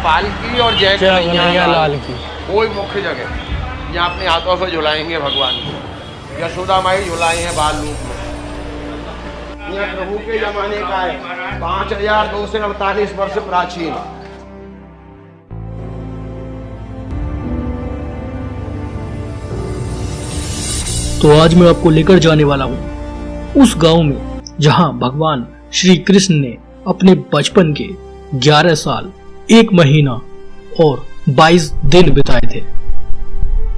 पालकी और जय कन्हैया लाल की कोई मुख्य जगह यहाँ अपने हाथों से झुलाएंगे भगवान को। यशोदा माई झुलाए हैं बाल रूप में। यह प्रभु के जमाने का है, 5248 वर्ष प्राचीन। तो आज मैं आपको लेकर जाने वाला हूँ उस गांव में जहां भगवान श्री कृष्ण ने अपने बचपन के 11 साल 1 महीना और 22 दिन बिताए थे।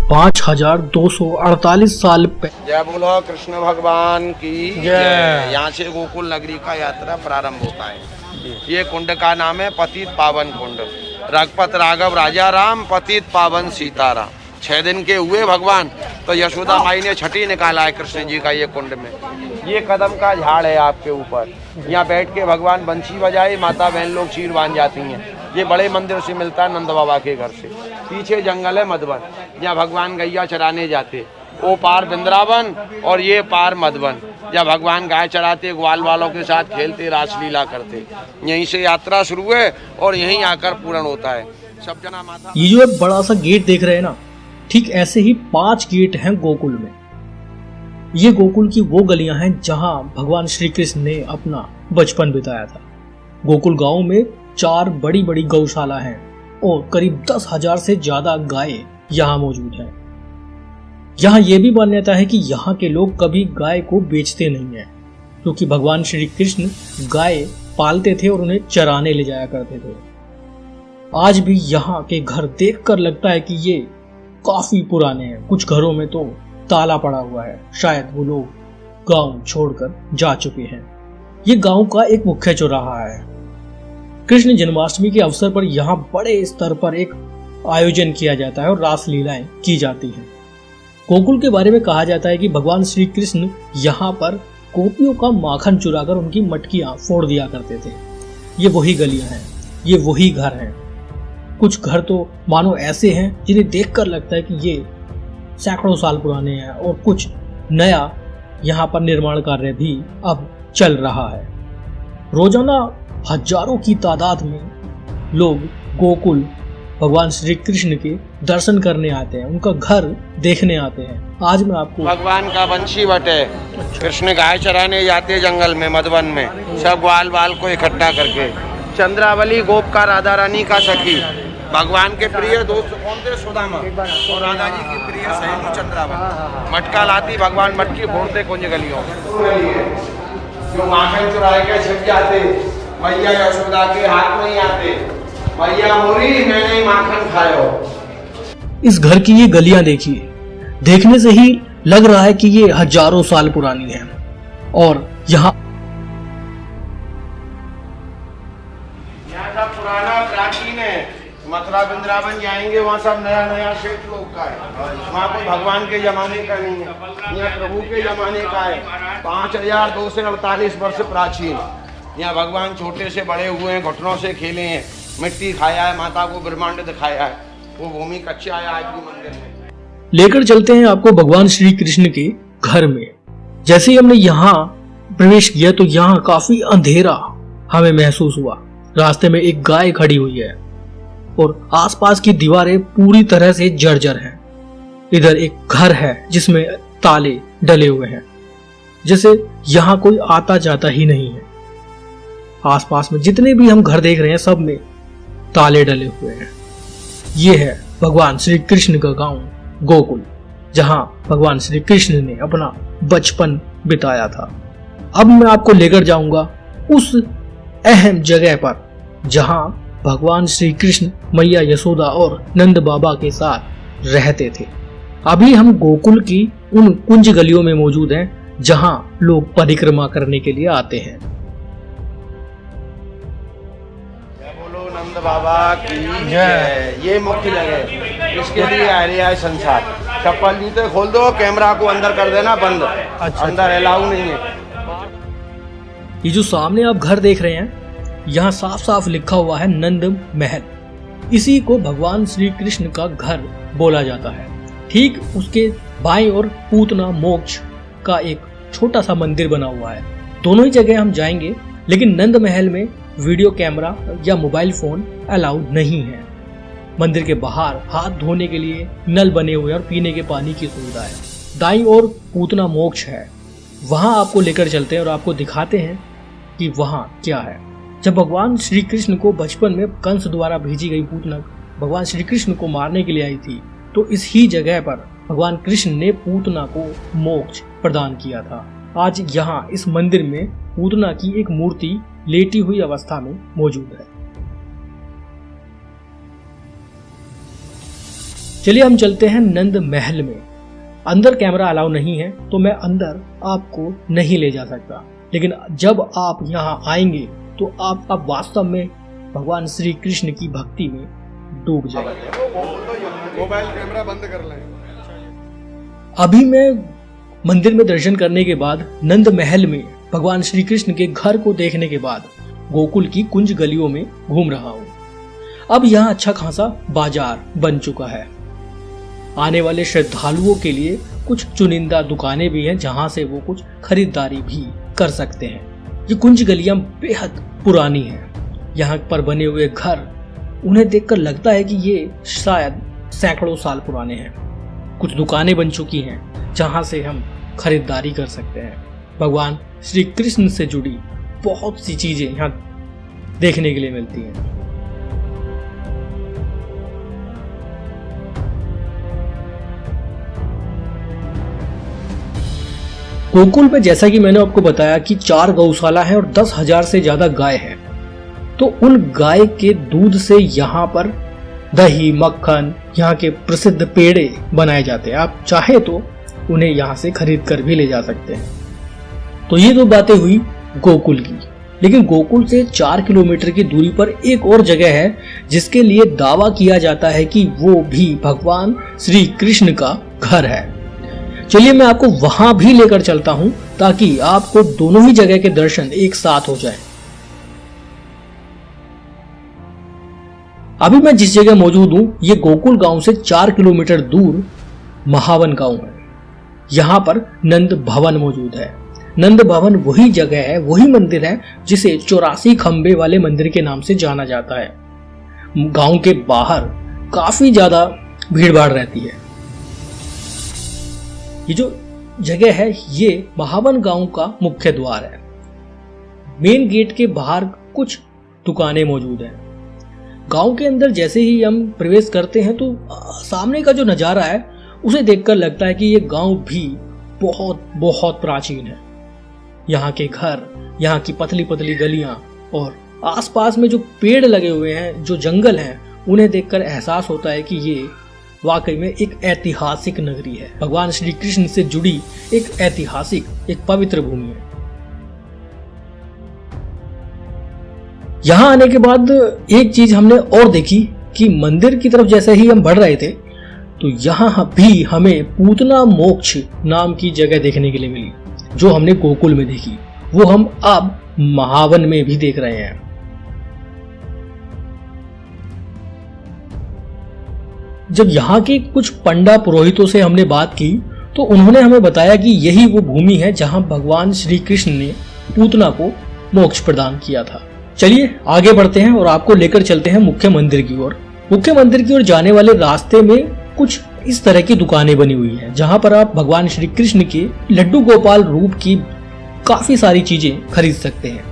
5248 साल पहले। जय बोलो कृष्ण भगवान की जय। यहाँ से गोकुल नगरी का यात्रा प्रारंभ होता है। ये कुंड का नाम है पतित पावन कुंड। रघुपत राघव राजा राम, पतित पावन सीताराम। 6 दिन के हुए भगवान, तो यशोदा माई ने छठी निकाला है कृष्ण जी का ये कुंड में। ये कदम का झाड़ है आपके ऊपर, यहाँ बैठ के भगवान बंसी बजाए, माता बहन लोग चीर बांध जाती हैं। ये बड़े मंदिर से मिलता है, नंद बाबा के घर से। पीछे जंगल है मधुबन, जहाँ भगवान गैया चराने जाते। वो पार वृंदावन और ये पार मधुबन, जहाँ भगवान गाय चराते, ग्वाल वालों के साथ खेलते, रासलीला करते। यहीं से यात्रा शुरू है और यहीं आकर पूर्ण होता है। सब जना माता। ये जो एक बड़ा सा गेट देख रहे हैं ना, ठीक ऐसे ही 5 गेट हैं गोकुल में। ये गोकुल की वो गलियां हैं जहां भगवान श्री कृष्ण ने अपना बचपन बिताया था। गोकुल गांव में 4 बड़ी बड़ी गौशाला हैं और करीब 10,000 से ज्यादा गायें यहाँ मौजूद हैं। यहाँ ये भी मान्यता है कि यहाँ के लोग कभी गाय को बेचते नहीं हैं, क्योंकि भगवान श्री कृष्ण गाय पालते थे और उन्हें चराने ले जाया करते थे। आज भी यहाँ के घर देखकर लगता है कि ये काफी पुराने हैं। कुछ घरों में तो ताला पड़ा हुआ है, शायद वो लोग गांव छोड़कर जा चुके हैं। ये गांव का एक मुख्य चौराहा है। कृष्ण जन्माष्टमी के अवसर पर यहाँ बड़े स्तर पर एक आयोजन किया जाता है और रासलीलाएं की जाती हैं। गोकुल के बारे में कहा जाता है कि भगवान श्री कृष्ण यहाँ पर गोपियों का माखन चुराकर उनकी मटकियां फोड़ दिया करते थे। ये वही गलियां हैं, ये वही घर हैं। कुछ घर तो मानो ऐसे हैं जिन्हें देखकर लगता है कि ये सैकड़ों साल पुराने हैं, और कुछ नया यहाँ पर निर्माण कार्य भी अब चल रहा है। रोजाना हजारों की तादाद में लोग गोकुल भगवान श्री कृष्ण के दर्शन करने आते हैं, उनका घर देखने आते हैं। आज मैं आपको भगवान का बंशी बट है। कृष्ण गाय चराने जाते जंगल में मधुबन में, सब ग्वाल बाल को इकट्ठा करके। चंद्रावली गोप का राधा रानी का सखी, भगवान के प्रिय दोस्त कौन थे? सुदामा। और राधा जी की प्रिय सहेली चंद्रावली। मटका लाती, भगवान मटकी फोड़ते कुंज गलियों में। जो माखन चुराए के छिप जाते, मैया यशोदा के हाथ में ही आते। मैया मोरी मैंने माखन खायो। इस घर की ये गलियां देखिए, देखने से ही लग रहा है कि ये हजारों साल पुरानी है। और यहाँ का पुराना प्राचीन है। मथुरा वृंदावन जाएंगे, वहाँ सब नया नया सेठ लोग का है। वहाँ कोई भगवान के जमाने का नहीं है, यहाँ प्रभु के जमाने का है। 5248 वर्ष प्राचीन। यहाँ भगवान छोटे से बड़े हुए हैं, घुटनों से खेले हैं, मिट्टी खाया है, माता को ब्रह्मांड दिखाया है। वो भूमि कच्चा है आज भी मंदिर में। लेकर चलते हैं आपको भगवान श्री कृष्ण के घर में। जैसे ही हमने यहाँ प्रवेश किया तो यहाँ काफी अंधेरा हमें महसूस हुआ। रास्ते में एक गाय खड़ी हुई है और आसपास की दीवारें पूरी तरह से जर्जर हैं। इधर एक घर है जिसमें ताले डले हुए हैं, जैसे यहाँ कोई आता जाता ही नहीं है। आसपास में जितने भी हम घर देख रहे हैं सब में ताले डले हुए हैं। ये है भगवान श्री कृष्ण का गांव गोकुल, जहां भगवान श्री कृष्ण ने अपना बचपन बिताया था। अब मैं आपको लेकर जाऊंगा उस अहम जगह पर जहां भगवान श्री कृष्ण मैया यशोदा और नंद बाबा के साथ रहते थे। अभी हम गोकुल की उन कुंज गलियों में मौजूद हैं जहां लोग परिक्रमा करने के लिए आते हैं। बोलो नंद बाबा की जय। ये मुख्य जगह है, इसके लिए आया है संसार। चप्पल जूते खोल दो, कैमरा को अंदर कर देना बंद। अंदर अलाउ नहीं है। ये जो सामने आप घर देख रहे हैं, यहाँ साफ साफ लिखा हुआ है नंद महल। इसी को भगवान श्री कृष्ण का घर बोला जाता है। ठीक उसके बाईं ओर पूतना मोक्ष का एक छोटा सा मंदिर बना हुआ है। दोनों ही जगह हम जाएंगे, लेकिन नंद महल में वीडियो कैमरा या मोबाइल फोन अलाउड नहीं है। मंदिर के बाहर हाथ धोने के लिए नल बने हुए और पीने के पानी की सुविधा है। दाईं ओर पूतना मोक्ष है, वहां आपको लेकर चलते हैं और आपको दिखाते हैं कि वहां क्या है। जब भगवान श्री कृष्ण को बचपन में कंस द्वारा भेजी गई पूतना भगवान श्री कृष्ण को मारने के लिए आई थी, तो इस ही जगह पर भगवान कृष्ण ने पूतना को मोक्ष प्रदान किया था। आज यहाँ इस मंदिर में पूतना की एक मूर्ति लेटी हुई अवस्था में मौजूद है। चलिए हम चलते हैं नंद महल में। अंदर कैमरा अलाउ नहीं है तो मैं अंदर आपको नहीं ले जा सकता, लेकिन जब आप यहाँ आएंगे तो आप वास्तव में भगवान श्री कृष्ण की भक्ति में डूब जाएंगे। मोबाइल कैमरा बंद कर लें। अभी मैं मंदिर में दर्शन करने के बाद नंद महल में भगवान श्री कृष्ण के घर को देखने के बाद गोकुल की कुंज गलियों में घूम रहा हूँ। अब यहाँ अच्छा खासा बाजार बन चुका है। आने वाले श्रद्धालुओं के लिए कुछ चुनिंदा दुकानें भी हैं जहां से वो कुछ खरीदारी भी कर सकते हैं। ये कुंज गलियां बेहद पुरानी हैं। यहाँ पर बने हुए घर उन्हें देखकर लगता है कि ये शायद सैकड़ों साल पुराने हैं। कुछ दुकानें बन चुकी हैं जहां से हम खरीदारी कर सकते हैं। भगवान श्री कृष्ण से जुड़ी बहुत सी चीजें यहाँ देखने के लिए मिलती हैं। गोकुल में जैसा कि मैंने आपको बताया कि 4 गौशाला है और 10,000 से ज्यादा गाय है, तो उन गाय के दूध से यहाँ पर दही, मक्खन, यहाँ के प्रसिद्ध पेड़े बनाए जाते हैं। आप चाहे तो उन्हें यहाँ से खरीद कर भी ले जा सकते हैं। तो ये तो बातें हुई गोकुल की, लेकिन गोकुल से 4 किलोमीटर की दूरी पर एक और जगह है जिसके लिए दावा किया जाता है कि वो भी भगवान श्री कृष्ण का घर है। चलिए मैं आपको वहां भी लेकर चलता हूं ताकि आपको दोनों ही जगह के दर्शन एक साथ हो जाएं। अभी मैं जिस जगह मौजूद हूं ये गोकुल गांव से 4 किलोमीटर दूर महावन गांव है। यहां पर नंद भवन मौजूद है। नंद भवन वही जगह है, वही मंदिर है जिसे 84 खंबे वाले मंदिर के नाम से जाना जाता है। गांव के बाहर काफी ज्यादा भीड़भाड़ रहती है। ये जो जगह है ये महावन गांव का मुख्य द्वार है। मेन गेट के बाहर कुछ दुकानें मौजूद हैं। गांव के अंदर जैसे ही हम प्रवेश करते हैं तो सामने का जो नजारा है उसे देखकर लगता है कि ये गांव भी बहुत बहुत प्राचीन है। यहाँ के घर, यहाँ की पतली पतली गलियां और आसपास में जो पेड़ लगे हुए हैं, जो जंगल हैं, उन्हें देखकर एहसास होता है कि ये वाकई में एक ऐतिहासिक नगरी है। भगवान श्री कृष्ण से जुड़ी एक ऐतिहासिक, एक पवित्र भूमि है। यहां आने के बाद एक चीज हमने और देखी कि मंदिर की तरफ जैसे ही हम बढ़ रहे थे तो यहाँ भी हमें पूतना मोक्ष नाम की जगह देखने के लिए मिली, जो हमने गोकुल में देखी वो हम अब महावन में भी देख रहे हैं। जब यहाँ के कुछ पंडा पुरोहितों से हमने बात की तो उन्होंने हमें बताया कि यही वो भूमि है जहां भगवान श्री कृष्ण ने पूतना को मोक्ष प्रदान किया था। चलिए आगे बढ़ते हैं और आपको लेकर चलते हैं मुख्य मंदिर की ओर। मुख्य मंदिर की ओर जाने वाले रास्ते में कुछ इस तरह की दुकानें बनी हुई हैं जहां पर आप भगवान श्री कृष्ण के लड्डू गोपाल रूप की काफी सारी चीजें खरीद सकते हैं।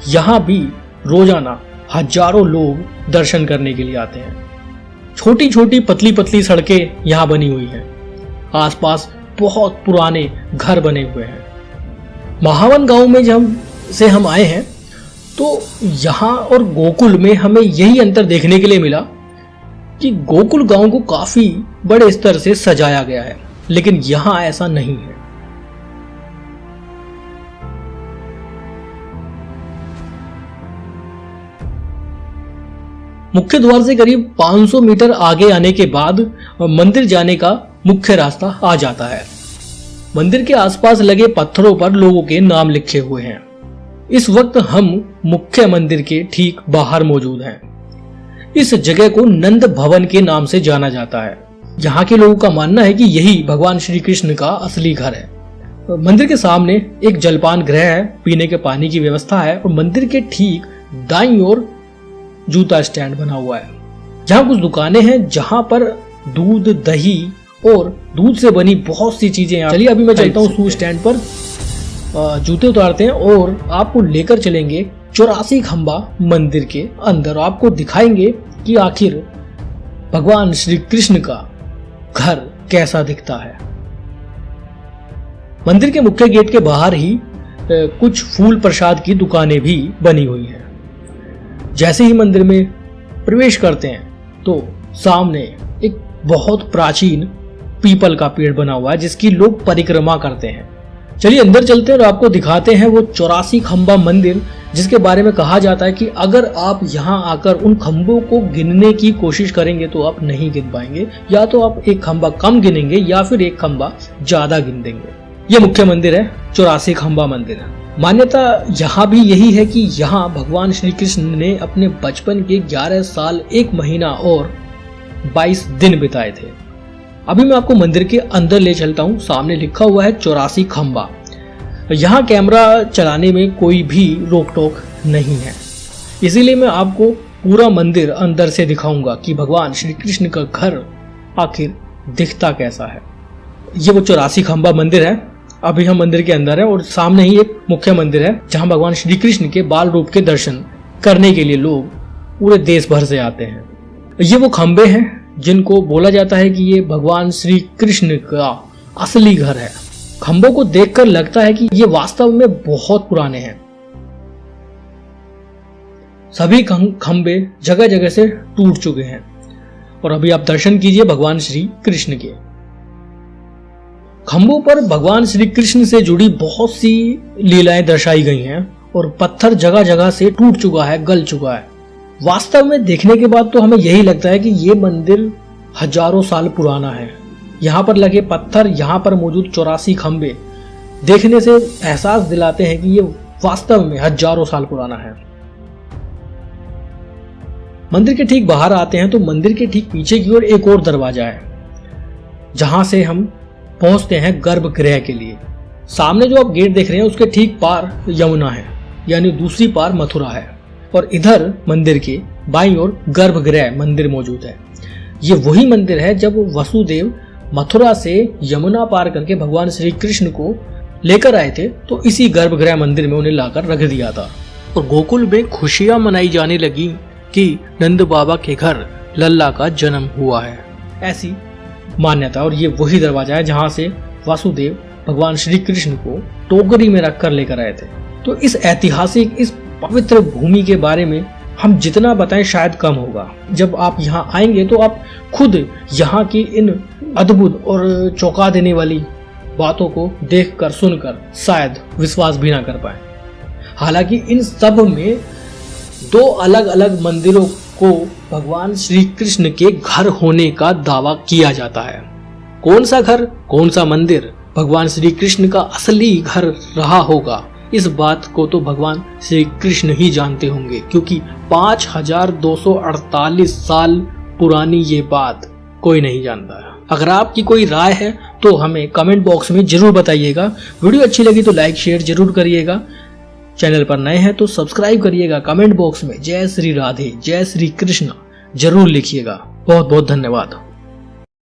यहाँ भी रोजाना हजारों लोग दर्शन करने के लिए आते हैं। छोटी छोटी पतली पतली सड़कें यहाँ बनी हुई हैं। आसपास बहुत पुराने घर बने हुए हैं। महावन गांव में जब से हम आए हैं तो यहाँ और गोकुल में हमें यही अंतर देखने के लिए मिला कि गोकुल गांव को काफी बड़े स्तर से सजाया गया है, लेकिन यहाँ ऐसा नहीं है। मुख्य द्वार से करीब 500 मीटर आगे आने के बाद मंदिर जाने का मुख्य रास्ता आ जाता है। मंदिर के आसपास लगे पत्थरों पर लोगों के नाम लिखे हुए हैं। इस वक्त हम मुख्य मंदिर के ठीक बाहर मौजूद हैं। इस जगह को नंद भवन के नाम से जाना जाता है। यहाँ के लोगों का मानना है कि यही भगवान श्री कृष्ण का असली घर है। मंदिर के सामने एक जलपान गृह है, पीने के पानी की व्यवस्था है और मंदिर के ठीक दाईं ओर जूता स्टैंड बना हुआ है। जहां कुछ दुकानें हैं जहां पर दूध, दही और दूध से बनी बहुत सी चीजें। चलिए अभी मैं चलता हूँ शू स्टैंड पर, जूते उतारते हैं और आपको लेकर चलेंगे 84 खंबा मंदिर के अंदर। आपको दिखाएंगे कि आखिर भगवान श्री कृष्ण का घर कैसा दिखता है। मंदिर के मुख्य गेट के बाहर ही कुछ फूल प्रसाद की दुकानें भी बनी हुई हैं। जैसे ही मंदिर में प्रवेश करते हैं तो सामने एक बहुत प्राचीन पीपल का पेड़ बना हुआ है जिसकी लोग परिक्रमा करते हैं। चलिए अंदर चलते हैं और आपको दिखाते हैं वो 84 खंबा मंदिर, जिसके बारे में कहा जाता है कि अगर आप यहाँ आकर उन खंभों को गिनने की कोशिश करेंगे तो आप नहीं गिन पाएंगे, या तो आप एक खंबा कम गिनेंगे या फिर एक खंबा ज्यादा गिन देंगे। ये मुख्य मंदिर है 84 खंबा मंदिर। मान्यता यहाँ भी यही है कि यहाँ भगवान श्री कृष्ण ने अपने बचपन के 11 साल 1 महीना और 22 दिन बिताए थे। अभी मैं आपको मंदिर के अंदर ले चलता हूँ। सामने लिखा हुआ है 84 खंबा। यहाँ कैमरा चलाने में कोई भी रोक टोक नहीं है, इसीलिए मैं आपको पूरा मंदिर अंदर से दिखाऊंगा कि भगवान श्री कृष्ण का घर आखिर दिखता कैसा है। ये वो 84 खंबा मंदिर है। अभी हम मंदिर के अंदर है और सामने ही एक मुख्य मंदिर है जहाँ भगवान श्री कृष्ण के बाल रूप के दर्शन करने के लिए लोग पूरे देश भर से आते हैं। ये वो खंबे हैं जिनको बोला जाता है कि ये भगवान श्री कृष्ण का असली घर है। खंभों को देखकर लगता है कि ये वास्तव में बहुत पुराने हैं। सभी खंबे जगह जगह से टूट चुके हैं और अभी आप दर्शन कीजिए भगवान श्री कृष्ण के। खंभों पर भगवान श्री कृष्ण से जुड़ी बहुत सी लीलाएं दर्शाई गई हैं और पत्थर जगह जगह से टूट चुका है, गल चुका है। वास्तव में देखने के बाद तो हमें यही लगता है कि ये मंदिर हजारों साल पुराना है। यहाँ पर लगे पत्थर, यहाँ पर मौजूद 84 खंबे देखने से एहसास दिलाते हैं कि ये वास्तव में हजारों साल पुराना है। मंदिर के ठीक बाहर आते हैं तो मंदिर के ठीक पीछे की ओर एक और दरवाजा है जहां से हम पहुंचते हैं गर्भगृह के लिए। सामने जो आप गेट देख रहे हैं उसके ठीक पार यमुना है, यानी दूसरी पार मथुरा है, और इधर मंदिर के बाईं ओर गर्भगृह मंदिर मौजूद है। ये वही मंदिर है जब वसुदेव मथुरा से यमुना पार करके भगवान श्री कृष्ण को लेकर आए थे, तो इसी गर्भगृह मंदिर में उन्हें लाकर रख दिया था। और गोकुल में खुशियां मनाई जाने लगी कि नंद बाबा के घर लल्ला का जन्म हुआ है, ऐसी मान्यता। और ये वही दरवाजा है जहां से वासुदेव भगवान श्री कृष्ण को टोकरी में रखकर लेकर आए थे। तो इस ऐतिहासिक, इस पवित्र भूमि के बारे में हम जितना बताएं शायद कम होगा। जब आप यहाँ आएंगे तो आप खुद यहाँ की इन अद्भुत और चौंका देने वाली बातों को देखकर, सुनकर शायद विश्वास भी ना कर पाए। हालांकि इन सब में 2 अलग अलग मंदिरों को भगवान श्री कृष्ण के घर होने का दावा किया जाता है। कौन सा घर, कौन सा मंदिर भगवान श्री कृष्ण का असली घर रहा होगा, इस बात को तो भगवान श्री कृष्ण ही जानते होंगे, क्योंकि 5248 साल पुरानी ये बात कोई नहीं जानता है। अगर आपकी कोई राय है तो हमें कमेंट बॉक्स में जरूर बताइएगा। वीडियो अच्छी लगी तो लाइक शेयर जरूर करिएगा। चैनल पर नए हैं तो सब्सक्राइब करिएगा। कमेंट बॉक्स में जय श्री राधे, जय श्री कृष्ण जरूर लिखिएगा। बहुत बहुत धन्यवाद।